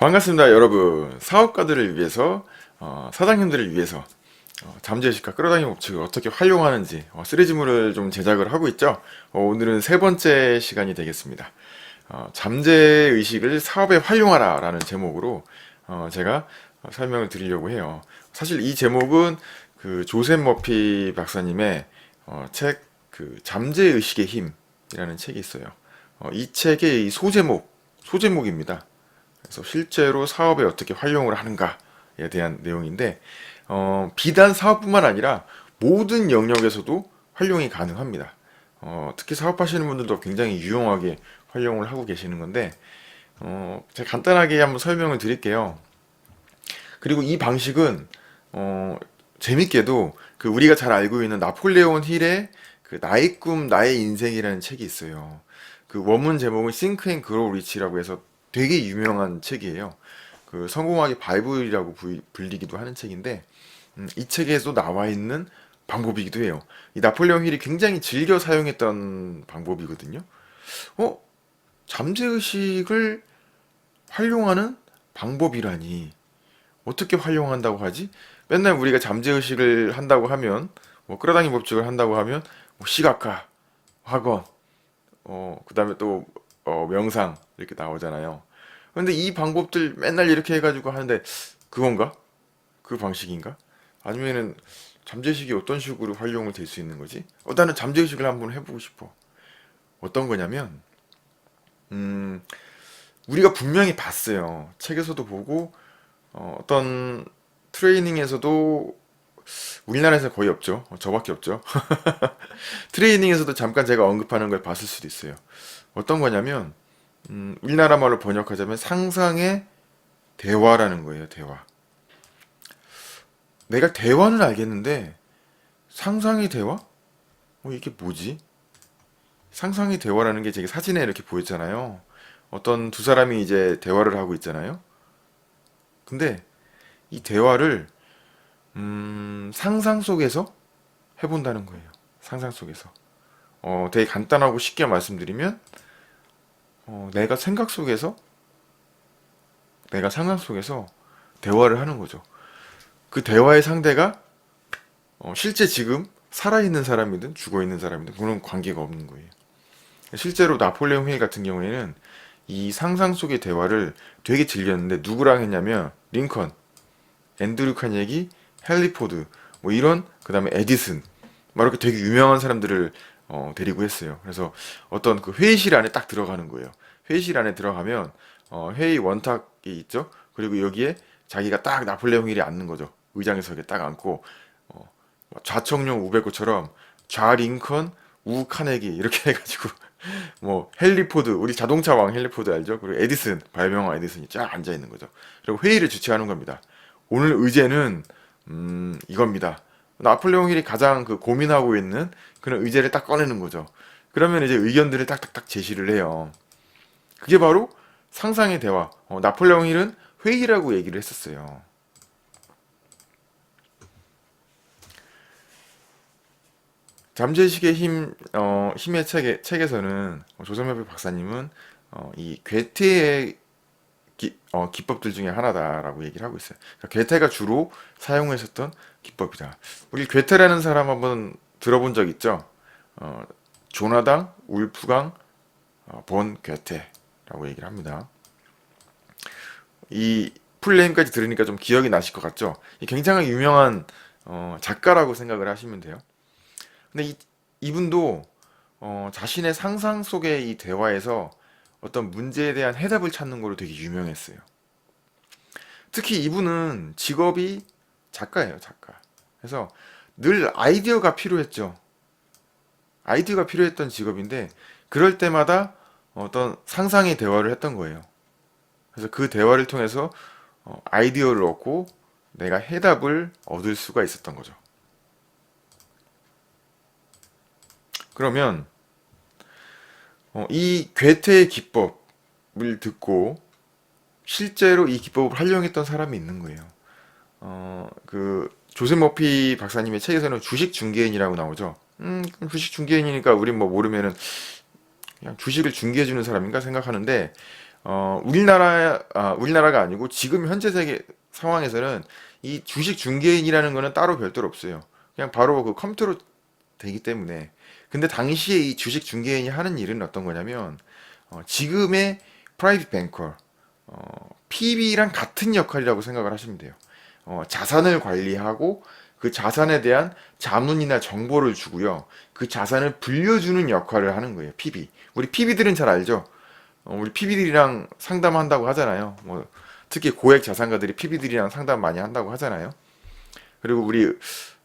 반갑습니다, 여러분. 사업가들을 위해서, 사장님들을 위해서 잠재의식과 끌어당김 법칙을 어떻게 활용하는지 시리즈물을 좀 제작을 하고 있죠. 오늘은 세 번째 시간이 되겠습니다. 잠재의식을 사업에 활용하라 라는 제목으로 제가 설명을 드리려고 해요. 사실 이 제목은 그 조셉 머피 박사님의 책, 그 잠재의식의 힘이라는 책이 있어요. 이 책의 이 소제목입니다. 그래서 실제로 사업에 어떻게 활용을 하는가에 대한 내용인데, 비단 사업뿐만 아니라 모든 영역에서도 활용이 가능합니다. 특히 사업하시는 분들도 굉장히 유용하게 활용을 하고 계시는 건데, 제가 간단하게 한번 설명을 드릴게요. 그리고 이 방식은, 재밌게도 그 우리가 잘 알고 있는 나폴레온 힐의 그 나의 꿈, 나의 인생이라는 책이 있어요. 그 원문 제목은 Think and Grow Rich라고 해서 되게 유명한 책이에요. 그 성공하기 바이블이라고 불리기도 하는 책인데, 이 책에도 나와 있는 방법이기도 해요. 이 나폴레옹 힐이 굉장히 즐겨 사용했던 방법이거든요. 어? 잠재의식을 활용하는 방법이라니. 어떻게 활용한다고 하지? 맨날 우리가 잠재의식을 한다고 하면, 뭐 끌어당김 법칙을 한다고 하면, 뭐 시각화, 학원, 그 다음에 또, 명상, 이렇게 나오잖아요. 근데 이 방법들 맨날 이렇게 해가지고 하는데, 그건가? 그 방식인가? 아니면은, 잠재의식이 어떤 식으로 활용을 될 수 있는 거지? 나는 잠재의식을 한번 해보고 싶어. 어떤 거냐면, 음, 우리가 분명히 봤어요. 책에서도 보고, 어떤 트레이닝에서도, 우리나라에서 거의 없죠. 저밖에 없죠. 트레이닝에서도 잠깐 제가 언급하는 걸 봤을 수도 있어요. 어떤 거냐면, 우리나라 말로 번역하자면 상상의 대화라는 거예요, 대화. 내가 대화는 알겠는데, 상상의 대화? 이게 뭐지? 상상의 대화라는 게 제가 사진에 이렇게 보였잖아요. 어떤 두 사람이 이제 대화를 하고 있잖아요. 근데 이 대화를, 상상 속에서 해본다는 거예요. 상상 속에서. 되게 간단하고 쉽게 말씀드리면, 내가 생각 속에서, 내가 상상 속에서 대화를 하는 거죠. 그 대화의 상대가 실제 지금 살아있는 사람이든 죽어있는 사람이든 그런 관계가 없는 거예요. 실제로 나폴레옹 힐 같은 경우에는 이 상상 속의 대화를 되게 즐겼는데 누구랑 했냐면 링컨, 앤드류 카네기, 헨리 포드 뭐 이런 그 다음에 에디슨 막 이렇게 되게 유명한 사람들을 데리고 했어요. 그래서 어떤 그 회의실 안에 딱 들어가는 거예요. 회의실 안에 들어가면 회의 원탁이 있죠. 그리고 여기에 자기가 딱 나폴레옹 힐이 앉는 거죠. 의장석에 딱 앉고 좌청룡 우베코처럼 좌 링컨 우 카네기 이렇게 해가지고 뭐 헨리 포드 우리 자동차 왕 헨리 포드 알죠? 그리고 에디슨 발명왕 에디슨이 쫙 앉아 있는 거죠. 그리고 회의를 주최하는 겁니다. 오늘 의제는 이겁니다. 나폴레옹 힐이 가장 그 고민하고 있는 그런 의제를 딱 꺼내는 거죠. 그러면 이제 의견들을 딱딱딱 제시를 해요. 그게 바로 상상의 대화. 나폴레옹 힐은 회의라고 얘기를 했었어요. 잠재의식의 힘의 책에서는 조성엽 박사님은 이 괴테의 기법들 중에 하나다라고 얘기를 하고 있어요. 그러니까 괴테가 주로 사용했었던 기법이다. 우리 괴테라는 사람 한번 들어본 적 있죠? 어, 조나당 울프강 본 괴테라고 얘기를 합니다. 이 풀네임까지 들으니까 좀 기억이 나실 것 같죠? 이 굉장히 유명한 작가라고 생각을 하시면 돼요. 근데 이분도 자신의 상상 속의 이 대화에서 어떤 문제에 대한 해답을 찾는 걸로 되게 유명했어요. 특히 이분은 직업이 작가예요, 작가. 그래서 늘 아이디어가 필요했죠. 아이디어가 필요했던 직업인데 그럴 때마다 어떤 상상의 대화를 했던 거예요. 그래서 그 대화를 통해서 아이디어를 얻고 내가 해답을 얻을 수가 있었던 거죠. 그러면 이 괴테의 기법을 듣고 실제로 이 기법을 활용했던 사람이 있는 거예요. 그 조셉 머피 박사님의 책에서는 주식 중개인이라고 나오죠. 주식 중개인이니까 우린 뭐 모르면은 그냥 주식을 중개해주는 사람인가 생각하는데 우리나라가 아니고 지금 현재 세계 상황에서는 이 주식 중개인이라는 거는 따로 별도로 없어요. 그냥 바로 그 컴퓨터로 되기 때문에. 근데 당시에 이 주식 중개인이 하는 일은 어떤 거냐면, 지금의 프라이빗 뱅커, PB랑 같은 역할이라고 생각을 하시면 돼요. 자산을 관리하고 그 자산에 대한 자문이나 정보를 주고요. 그 자산을 불려주는 역할을 하는 거예요. PB. 우리 PB들은 잘 알죠? 우리 PB들이랑 상담한다고 하잖아요. 뭐 특히 고액 자산가들이 PB들이랑 상담 많이 한다고 하잖아요. 그리고 우리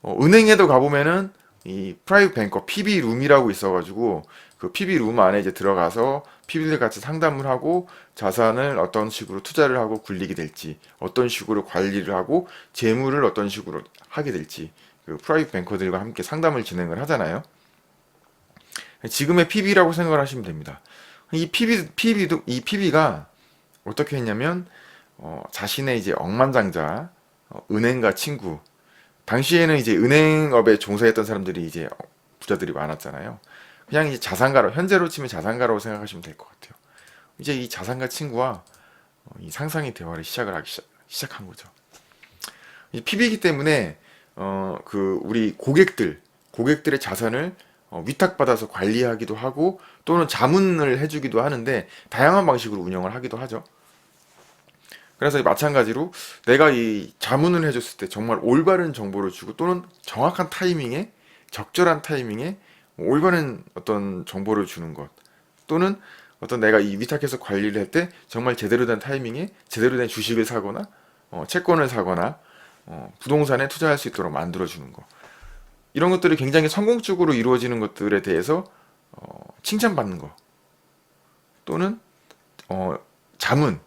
은행에도 가보면은 이 프라이빗 뱅커 PB 룸이라고 있어가지고 그 PB 룸 안에 이제 들어가서 PB들 같이 상담을 하고 자산을 어떤 식으로 투자를 하고 굴리게 될지, 어떤 식으로 관리를 하고 재무를 어떤 식으로 하게 될지 그 프라이빗 뱅커들과 함께 상담을 진행을 하잖아요. 지금의 PB라고 생각을 하시면 됩니다. 이 PB가 어떻게 했냐면 자신의 이제 억만장자 은행가 친구, 당시에는 이제 은행업에 종사했던 사람들이 이제 부자들이 많았잖아요. 그냥 이제 자산가로, 현재로 치면 자산가라고 생각하시면 될 것 같아요. 이제 이 자산가 친구와 이 상상의 대화를 시작한 거죠. 이 PB이기 때문에 그 우리 고객들의 자산을 위탁받아서 관리하기도 하고 또는 자문을 해주기도 하는데 다양한 방식으로 운영을 하기도 하죠. 그래서 마찬가지로 내가 이 자문을 해줬을 때 정말 올바른 정보를 주고 또는 정확한 타이밍에 적절한 타이밍에 올바른 어떤 정보를 주는 것 또는 어떤 내가 이 위탁해서 관리를 할 때 정말 제대로 된 타이밍에 제대로 된 주식을 사거나 채권을 사거나 부동산에 투자할 수 있도록 만들어주는 것, 이런 것들이 굉장히 성공적으로 이루어지는 것들에 대해서 칭찬받는 것 또는 자문,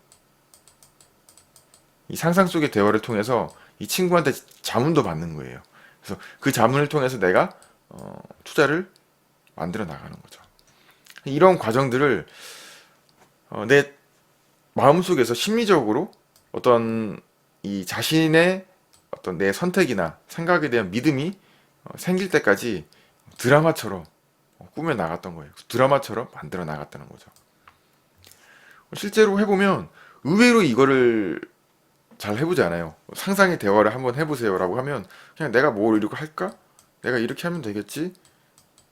이 상상 속의 대화를 통해서 이 친구한테 자문도 받는 거예요. 그래서 그 자문을 통해서 내가 투자를 만들어 나가는 거죠. 이런 과정들을 내 마음속에서 심리적으로 어떤 이 자신의 어떤 내 선택이나 생각에 대한 믿음이 생길 때까지 드라마처럼 꾸며 나갔던 거예요. 드라마처럼 만들어 나갔다는 거죠. 실제로 해보면 의외로 이거를 잘 해보지 않아요. 상상의 대화를 한번 해보세요라고 하면 그냥 내가 뭘 이렇게 할까? 내가 이렇게 하면 되겠지?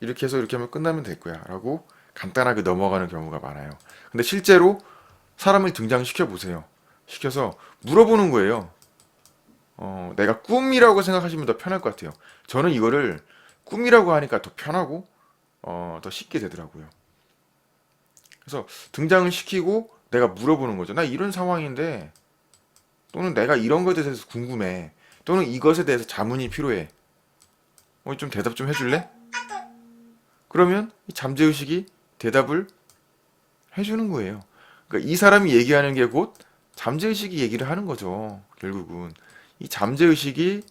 이렇게 해서 이렇게 하면 끝나면 될 거야 라고 간단하게 넘어가는 경우가 많아요. 근데 실제로 사람을 등장시켜 보세요. 시켜서 물어보는 거예요. 내가 꿈이라고 생각하시면 더 편할 것 같아요. 저는 이거를 꿈이라고 하니까 더 편하고 더 쉽게 되더라고요. 그래서 등장을 시키고 내가 물어보는 거죠. 나 이런 상황인데 또는 내가 이런 것에 대해서 궁금해. 또는 이것에 대해서 자문이 필요해. 좀 대답 좀 해줄래? 그러면 이 잠재의식이 대답을 해주는 거예요. 그러니까 이 사람이 얘기하는 게 곧 잠재의식이 얘기를 하는 거죠. 결국은 이 잠재의식이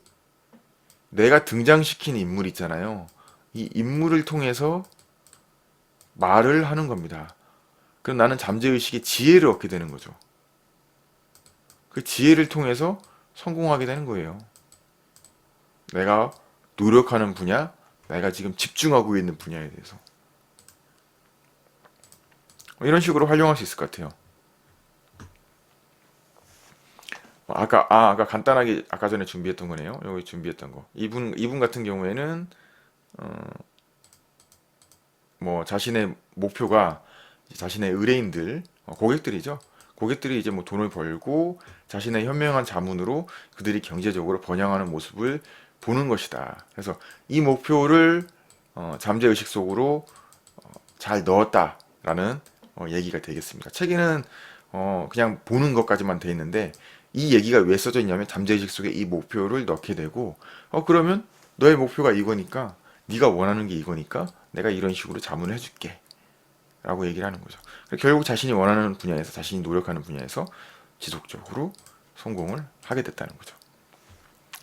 내가 등장시킨 인물 있잖아요. 이 인물을 통해서 말을 하는 겁니다. 그럼 나는 잠재의식의 지혜를 얻게 되는 거죠. 그 지혜를 통해서 성공하게 되는 거예요. 내가 노력하는 분야, 내가 지금 집중하고 있는 분야에 대해서. 이런 식으로 활용할 수 있을 것 같아요. 아까 간단하게 아까 전에 준비했던 거네요. 여기 준비했던 거. 이분 같은 경우에는 뭐 자신의 목표가 자신의 의뢰인들, 고객들이죠. 고객들이 이제 뭐 돈을 벌고 자신의 현명한 자문으로 그들이 경제적으로 번영하는 모습을 보는 것이다. 그래서 이 목표를 잠재의식 속으로 잘 넣었다라는 얘기가 되겠습니다. 책에는 그냥 보는 것까지만 돼 있는데 이 얘기가 왜 써져 있냐면 잠재의식 속에 이 목표를 넣게 되고 그러면 너의 목표가 이거니까 네가 원하는 게 이거니까 내가 이런 식으로 자문을 해줄게 라고 얘기를 하는 거죠. 결국 자신이 원하는 분야에서 자신이 노력하는 분야에서 지속적으로 성공을 하게 됐다는 거죠.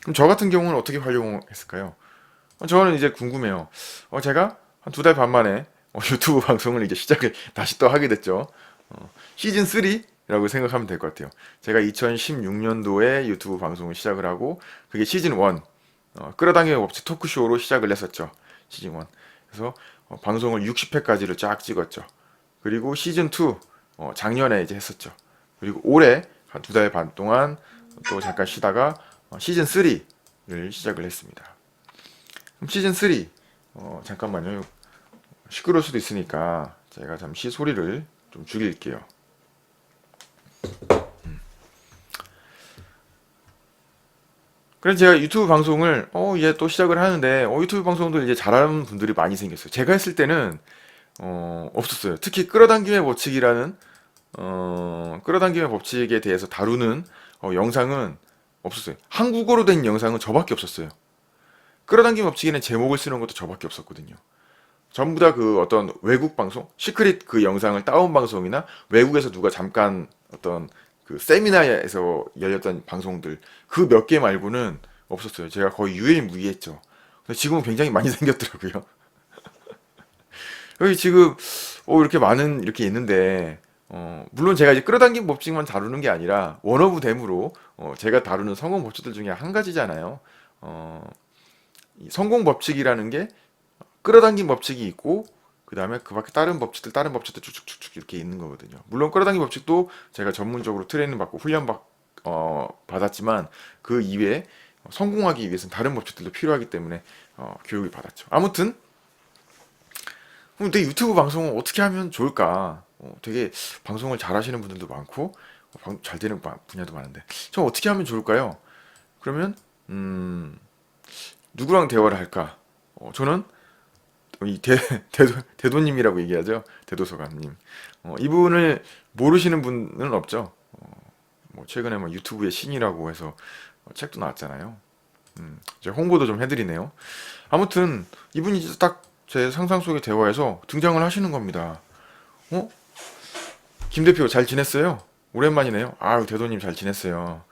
그럼 저 같은 경우는 어떻게 활용했을까요? 저는 이제 궁금해요. 제가 한 2달 반 만에 유튜브 방송을 이제 시작을 다시 또 하게 됐죠. 시즌 3라고 생각하면 될 것 같아요. 제가 2016년도에 유튜브 방송을 시작을 하고 그게 시즌 1 끌어당김의 법칙 토크쇼로 시작을 했었죠. 시즌 1. 그래서 방송을 60회까지를 쫙 찍었죠. 그리고 시즌 2 작년에 이제 했었죠. 그리고 올해 한 2달 반 동안 또 잠깐 쉬다가 시즌 3를 시작을 했습니다. 그럼 시즌 3 잠깐만요. 시끄러울 수도 있으니까 제가 잠시 소리를 좀 줄일게요. 그래서 제가 유튜브 방송을 이제 또 시작을 하는데 유튜브 방송도 이제 잘하는 분들이 많이 생겼어요. 제가 했을 때는 없었어요. 특히 끌어당김의 법칙이라는 끌어당김의 법칙에 대해서 다루는 영상은 없었어요. 한국어로 된 영상은 저밖에 없었어요. 끌어당김 법칙에는 제목을 쓰는 것도 저밖에 없었거든요. 전부 다 그 어떤 외국 방송, 시크릿 그 영상을 다운 방송이나 외국에서 누가 잠깐 어떤 그 세미나에서 열렸던 방송들 그 몇 개 말고는 없었어요. 제가 거의 유일무이했죠. 근데 지금은 굉장히 많이 생겼더라고요. 여기 지금 이렇게 많은 이렇게 있는데 물론 제가 이제 끌어당긴 법칙만 다루는 게 아니라 원어브 댐으로 제가 다루는 성공 법칙들 중에 한 가지잖아요. 이 성공 법칙이라는 게 끌어당긴 법칙이 있고 그 다음에 그 밖에 다른 법칙들 쭉쭉쭉쭉 이렇게 있는 거거든요. 물론 끌어당긴 법칙도 제가 전문적으로 트레이닝 받고 받았지만 그 이외에 성공하기 위해서는 다른 법칙들도 필요하기 때문에 교육을 받았죠. 아무튼 그럼 내 유튜브 방송을 어떻게 하면 좋을까? 되게 방송을 잘 하시는 분들도 많고 잘 되는 분야도 많은데 저 어떻게 하면 좋을까요? 그러면 누구랑 대화를 할까? 저는 이 대도님이라고 얘기하죠. 대도서관님. 이분을 모르시는 분은 없죠. 뭐 최근에 뭐 유튜브의 신이라고 해서 책도 나왔잖아요. 이제 홍보도 좀 해드리네요. 아무튼 이분이 이제 딱 제 상상 속의 대화에서 등장을 하시는 겁니다. 김 대표 잘 지냈어요? 오랜만이네요. 아유 대도님 잘 지냈어요.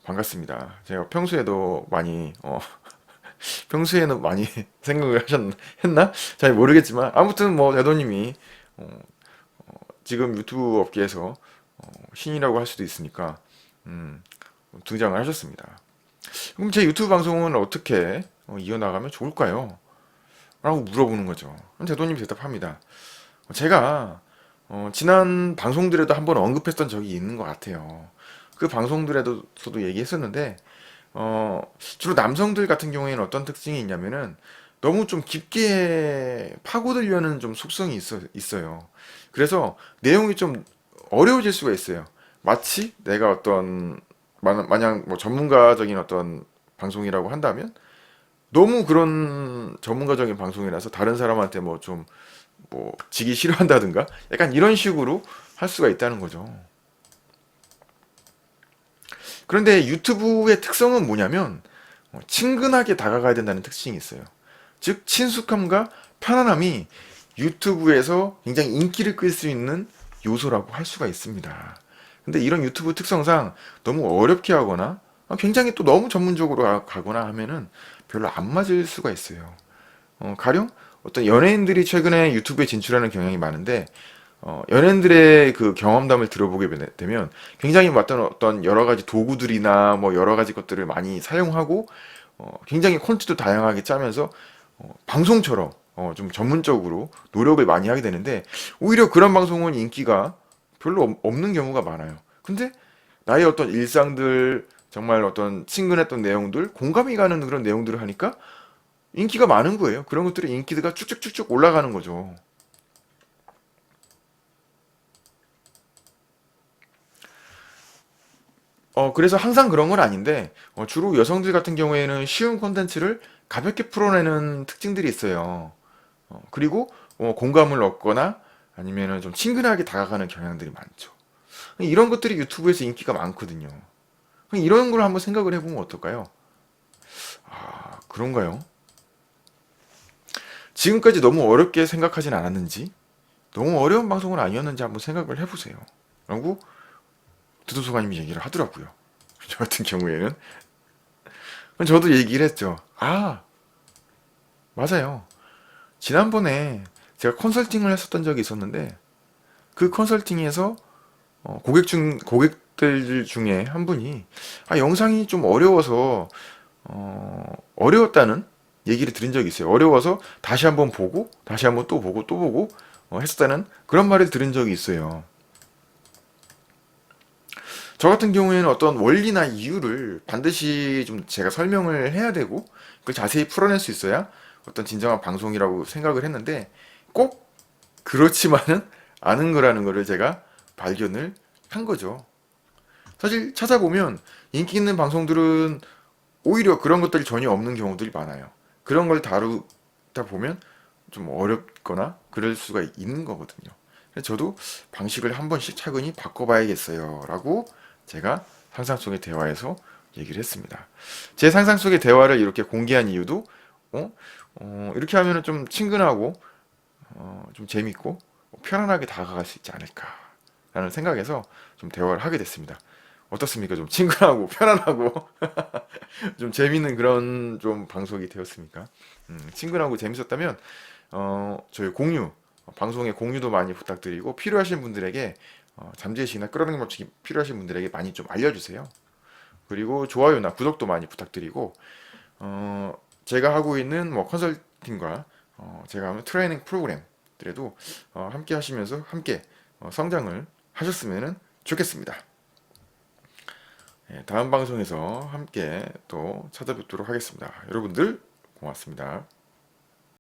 반갑습니다. 제가 평소에도 많이 평소에는 많이 생각을 했나? 잘 모르겠지만 아무튼 뭐 대도님이 지금 유튜브 업계에서 신이라고 할 수도 있으니까 등장을 하셨습니다. 그럼 제 유튜브 방송은 어떻게 이어나가면 좋을까요? 라고 물어보는 거죠. 그럼 대도님이 대답합니다. 제가 지난 방송들에도 한번 언급했던 적이 있는 것 같아요. 그 방송들에서도 얘기했었는데 주로 남성들 같은 경우에는 어떤 특징이 있냐면은 너무 좀 깊게 파고들려는 좀 속성이 있어요. 그래서 내용이 좀 어려워질 수가 있어요. 마치 내가 마냥 뭐 전문가적인 어떤 방송이라고 한다면 너무 그런 전문가적인 방송이라서 다른 사람한테 뭐 좀 뭐 지기 싫어한다든가 약간 이런 식으로 할 수가 있다는 거죠. 그런데 유튜브의 특성은 뭐냐면 친근하게 다가가야 된다는 특징이 있어요. 즉 친숙함과 편안함이 유튜브에서 굉장히 인기를 끌 수 있는 요소라고 할 수가 있습니다. 근데 이런 유튜브 특성상 너무 어렵게 하거나 굉장히 또 너무 전문적으로 가거나 하면은 별로 안 맞을 수가 있어요. 가령 어떤 연예인들이 최근에 유튜브에 진출하는 경향이 많은데 연예인들의 그 경험담을 들어보게 되면 굉장히 어떤 여러 가지 도구들이나 뭐 여러 가지 것들을 많이 사용하고 굉장히 콘텐츠도 다양하게 짜면서 방송처럼 좀 전문적으로 노력을 많이 하게 되는데 오히려 그런 방송은 인기가 별로 없는 경우가 많아요. 근데 나의 어떤 일상들 정말 어떤 친근했던 내용들 공감이 가는 그런 내용들을 하니까 인기가 많은 거예요. 그런 것들의 인기가 쭉쭉쭉쭉 올라가는 거죠. 그래서 항상 그런 건 아닌데, 주로 여성들 같은 경우에는 쉬운 콘텐츠를 가볍게 풀어내는 특징들이 있어요. 그리고 공감을 얻거나 아니면은 좀 친근하게 다가가는 경향들이 많죠. 이런 것들이 유튜브에서 인기가 많거든요. 이런 걸 한번 생각을 해보면 어떨까요? 그런가요? 지금까지 너무 어렵게 생각하진 않았는지, 너무 어려운 방송은 아니었는지 한번 생각을 해보세요. 라고 드도소가님이 얘기를 하더라고요. 저 같은 경우에는. 저도 얘기를 했죠. 맞아요. 지난번에 제가 컨설팅을 했었던 적이 있었는데, 그 컨설팅에서 고객들 중에 한 분이, 영상이 좀 어려워서, 어려웠다는 얘기를 들은 적이 있어요. 어려워서 다시 한번 보고, 다시 한번 또 보고, 또 보고, 했었다는 그런 말을 들은 적이 있어요. 저 같은 경우에는 어떤 원리나 이유를 반드시 좀 제가 설명을 해야 되고 그걸 자세히 풀어낼 수 있어야 어떤 진정한 방송이라고 생각을 했는데 꼭 그렇지만은 않은 거라는 거를 제가 발견을 한 거죠. 사실 찾아보면 인기 있는 방송들은 오히려 그런 것들이 전혀 없는 경우들이 많아요. 그런 걸 다루다 보면 좀 어렵거나 그럴 수가 있는 거거든요. 그래서 저도 방식을 한 번씩 차근히 바꿔봐야겠어요. 라고 제가 상상 속의 대화에서 얘기를 했습니다. 제 상상 속의 대화를 이렇게 공개한 이유도 어? 이렇게 하면은 좀 친근하고 좀 재밌고 편안하게 다가갈 수 있지 않을까라는 생각에서 좀 대화를 하게 됐습니다. 어떻습니까? 좀 친근하고 편안하고 좀 재밌는 그런 좀 방송이 되었습니까? 친근하고 재밌었다면 저희 공유 방송의 공유도 많이 부탁드리고 필요하신 분들에게 잠재의식이나 끌어당김 법칙이 필요하신 분들에게 많이 좀 알려주세요. 그리고 좋아요나 구독도 많이 부탁드리고 제가 하고 있는 뭐 컨설팅과 제가 하는 트레이닝 프로그램들에도 함께 하시면서 함께 성장을 하셨으면 좋겠습니다. 다음 방송에서 함께 또 찾아뵙도록 하겠습니다. 여러분들 고맙습니다.